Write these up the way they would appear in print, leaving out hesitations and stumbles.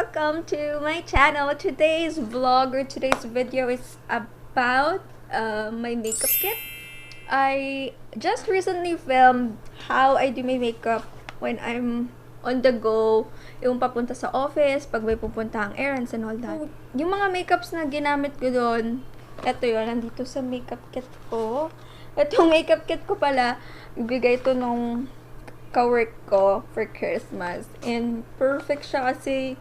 welcome to my channel. Today's vlog or today's video is about my makeup kit. I just recently filmed how I do my makeup when I'm on the go, yung papunta sa office, pag may pupuntahang errands and all that. Yung mga makeups na ginamit ko doon, eto yun, nandito sa makeup kit ko. Itong makeup kit ko pala, ibigay ito nung ka-work ko for Christmas. And perfect siya kasi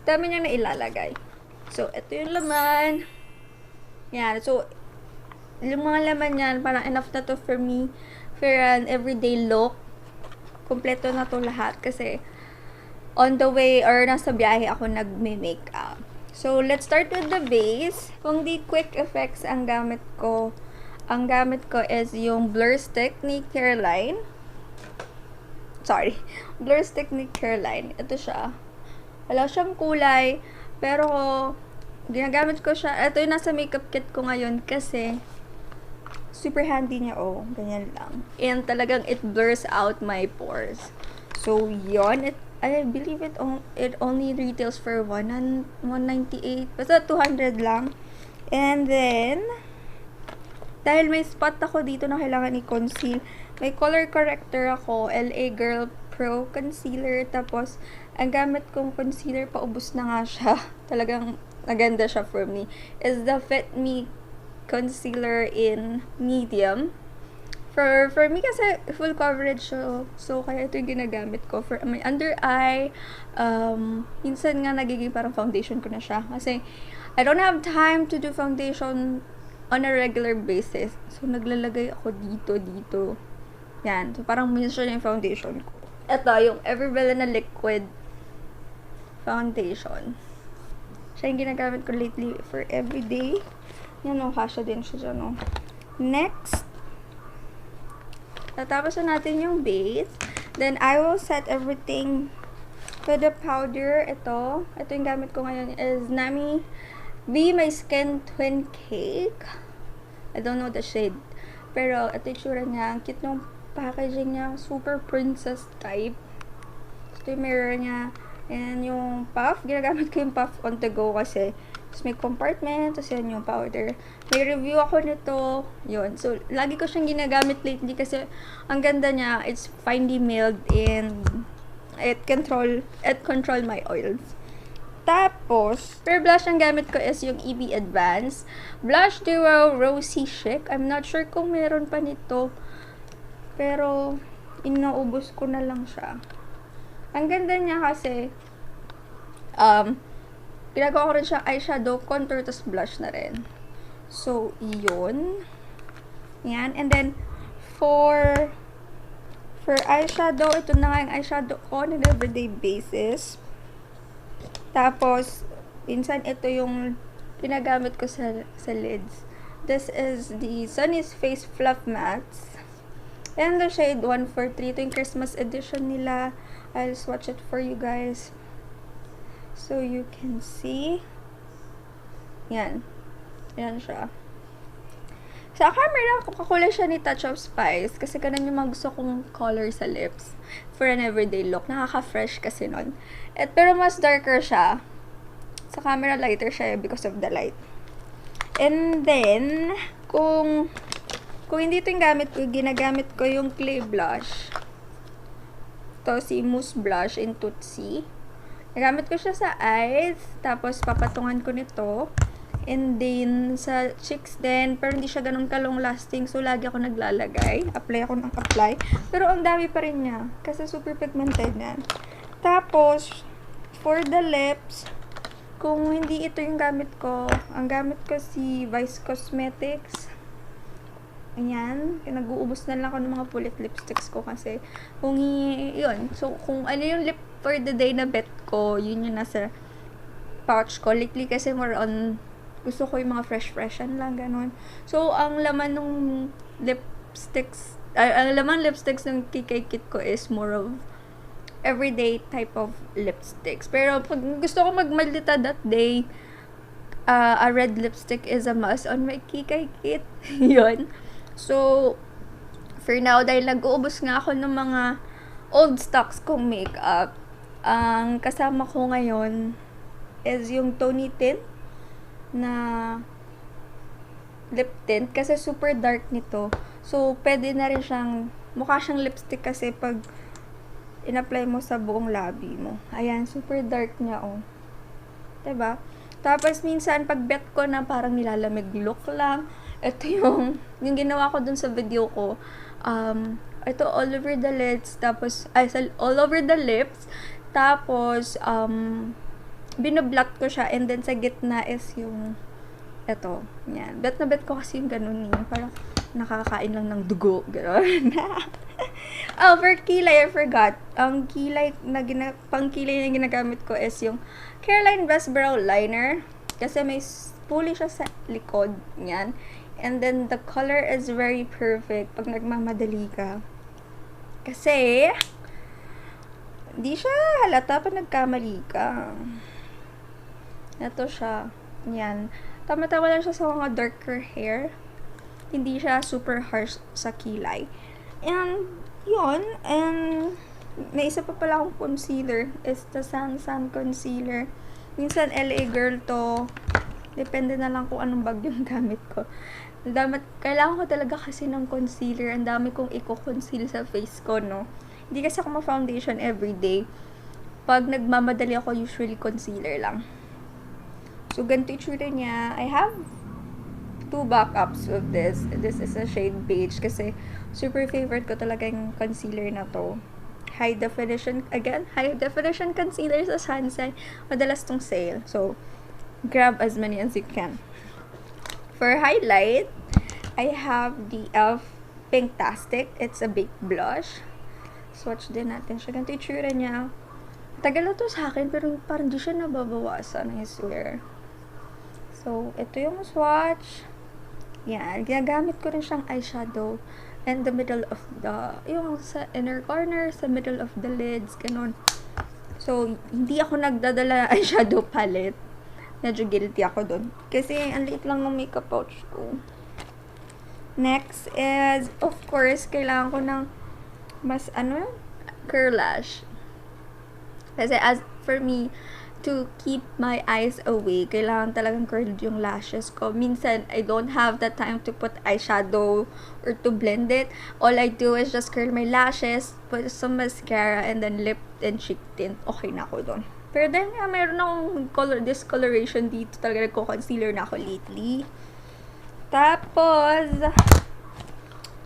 dami niya na ilalagay. So, ito yung laman. Yan. So, yung mga laman yan, parang enough na to for me for an everyday look. Kompleto na to lahat kasi on the way or nasa biyahe ako nagme-makeup. So, let's start with the base. Kung di quick effects ang gamit ko is yung blur stick ni Caroline. Blur stick ni Caroline. Ito siya. Wala siyang kulay, pero ginagamit ko siya. Ito yung nasa makeup kit ko ngayon kasi super handy niya. Oh, ganyan lang. And talagang it blurs out my pores. So, yon. I believe it only retails for 198. Basta 200 lang. And then, dahil may spot ako dito na kailangan i-conceal, may color corrector ako, LA Girl Pro Concealer. Tapos, ang gamit kong concealer, paubos na nga siya. Talagang naganda siya for me. Is the Fit Me Concealer in Medium. For me kasi, full coverage siya. So, kaya ito yung ginagamit ko. For my under eye, minsan nga nagiging parang foundation ko na siya. Kasi, I don't have time to do foundation on a regular basis. So, naglalagay ako dito. Yan. So, parang minsan yung foundation ko. Ito, yung Everbella na liquid foundation. Siya yung ginagamit ko lately for everyday. Yan o, kasha din siya dyan o. Next, tatapos na natin yung base. Then, I will set everything with the powder. Ito yung gamit ko ngayon is Nami Be My Skin Twin Cake. I don't know the shade. Pero, ito yung tsura niya. Ang cute ng packaging niya. Super princess type. Ito yung mirror niya. And yung puff. Ginagamit ko yung puff on the go kasi tapos may compartment. Tapos yan yung powder. May review ako nito. Yun. So, lagi ko siyang ginagamit lately kasi ang ganda niya. It's finely milled and it control my oils. Tapos, per blush ang gamit ko is yung EB Advance Blush Duo Rosy Chic. I'm not sure kung meron pa nito. Pero, inaubos ko na lang siya. Ang ganda niya kasi, ginagawa ko rin siya eyeshadow, contour, tas blush na rin. So, yun. Yan. And then, for eyeshadow, ito na nga yung eyeshadow ko on an everyday basis. Tapos, minsan ito yung ginagamit ko sa lids. This is the Sunny's Face Fluff Mattes. And the shade 143. Ito yung Christmas edition nila. I'll swatch it for you guys. So, you can see. Yan. Yan siya. Sa camera, kakulay siya ni Touch of Spice. Kasi ganun yung mga gusto kong color sa lips. For an everyday look. Nakaka-fresh kasi nun. Pero mas darker siya. Sa camera, lighter siya because of the light. And then, kung hindi ito yung gamit ko, ginagamit ko yung clay blush. Ito, si Mousse Blush in Tootsie. Nagamit ko siya sa eyes. Tapos, papatungan ko nito. And then, sa cheeks din. Pero hindi siya ganun ka-long lasting. So, lagi ako naglalagay. Apply ako ng apply. Pero, ang dami pa rin niya. Kasi super pigmented na. Tapos, for the lips, kung hindi ito yung gamit ko, ang gamit ko si Vice Cosmetics. Ayan. Nag-uubos na lang ako ng mga pulip lipsticks ko kasi yun. So, kung ano yung lip for the day na bet ko, yun yung nasa pouch ko. Lately kasi more on, gusto ko yung mga fresh-freshan lang, ganun. So, ang laman ng lipsticks ng KK kit ko is more of everyday type of lipsticks. Pero, pag gusto ko magmaldita that day, a red lipstick is a must on my KK kit. Yun. So, for now, dahil nag-uubos nga ako ng mga old stocks kong makeup, Ang kasama ko ngayon is yung Tony Tint na lip tint kasi super dark nito. So, pwede na rin siyang, mukha siyang lipstick kasi pag in-apply mo sa buong labi mo. Ayan, super dark niya, oh. Diba? Tapos, minsan, pag bet ko na parang nilalamig look lang, ito yung ginawa ko dun sa video ko. Ito, all over the lids, tapos, all over the lips, tapos, binoblock ko siya, and then sa gitna is yung eto, yan. Bet na bet ko kasi yung ganun eh. Parang nakakain lang ng dugo. Gano'n. Oh, for kilay, I forgot. Ang kilay na pang-kilay na ginagamit ko is yung Caroline Best Brow Liner. Kasi may pulley siya sa likod. Yan. And then, the color is very perfect pag nagmamadali ka. Kasi, di siya halata pag nagkamali ka. Ito siya. Yan. Tama-tama lang siya sa mga darker hair. Hindi siya super harsh sa kilay. And, yun. And, may isa pa pala akong concealer. It's the Sun Concealer. Minsan, LA Girl to. Depende na lang kung anong bag yung gamit ko. Kailangan ko talaga kasi ng concealer. Ang dami kong i-conceal sa face ko, no? Hindi kasi ako ma-foundation everyday. Pag nagmamadali ako, usually concealer lang. So, ganito itsura niya. I have 2 backups of this. This is a shade beige kasi super favorite ko talaga yung concealer na to. High definition concealer sa Sunshine. Madalas tong sale. So, grab as many as you can. For highlight, I have the e.l.f. Pinktastic. It's a baked blush. Swatch din natin siya. Ganito itsura niya. Tagal na to sa akin, pero parang di siya nababawasan, I swear. So, ito yung swatch. Yan. Ginagamit ko rin siyang eyeshadow in the middle of yung sa inner corner, sa middle of the lids, ganun. So, hindi ako nagdadala eyeshadow palette. Medyo guilty ako dun. Kasi, ang liit lang ng makeup pouch ko. Next is, of course, kailangan ko ng mas, curl lash. Kasi, as for me, to keep my eyes away, kailangan talagang curled yung lashes ko. Minsan, I don't have the time to put eyeshadow or to blend it. All I do is just curl my lashes, put some mascara, and then lip and cheek tint. Okay na ako doon. Pero dahil nga mayroon akong discoloration dito, talaga nagko-concealer na ako lately. Tapos,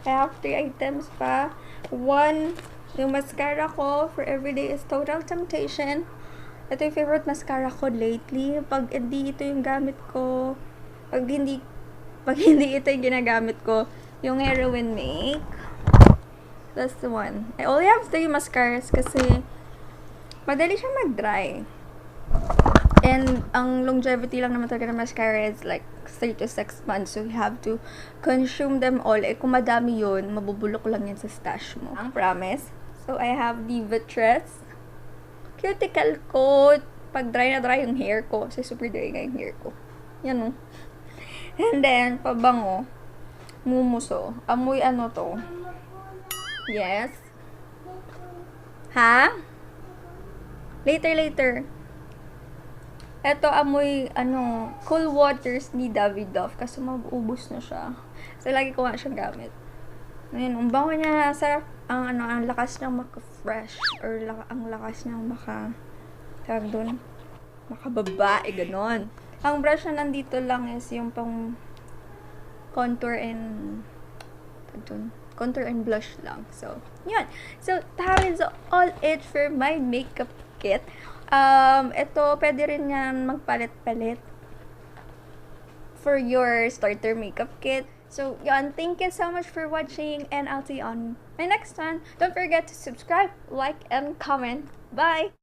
I have 3 items pa. 1, yung mascara ko for everyday is Total Temptation. Ito yung favorite mascara ko lately. Pag hindi ito yung gamit ko, pag hindi ito yung ginagamit ko, yung Heroin Make. That's the one. I only have 3 mascaras kasi madali siya mag-dry. And ang longevity lang naman talaga ng mascara is like 3 to 6 months. So you have to consume them all. Eh kung madami yun, mabubulok lang yan sa stash mo. Ang promise. So I have the Vitress cuticle coat. Pag dry na dry yung hair ko. Kasi super dry nga yung hair ko. Yan o. And then, pabango. Mumuso. Amoy ano to? Yes. Ha? Later. Ito amoy, Cool Waters ni Davidoff. Kasi mauubos na siya. So, lagi ko nga siyang gamit. Ngayon, ang bango niya, sarap. Ang lakas niyang maka-fresh. Or ang lakas niyang tawag doon, makababae, ganon. Ang brush na nandito lang is yung pang contour and blush lang. So, yun. So, that is all it for my makeup kit. Ito, pwede rin yan magpalit-palit for your starter makeup kit. So, yun. Thank you so much for watching, and I'll see you on my next one. Don't forget to subscribe, like, and comment. Bye!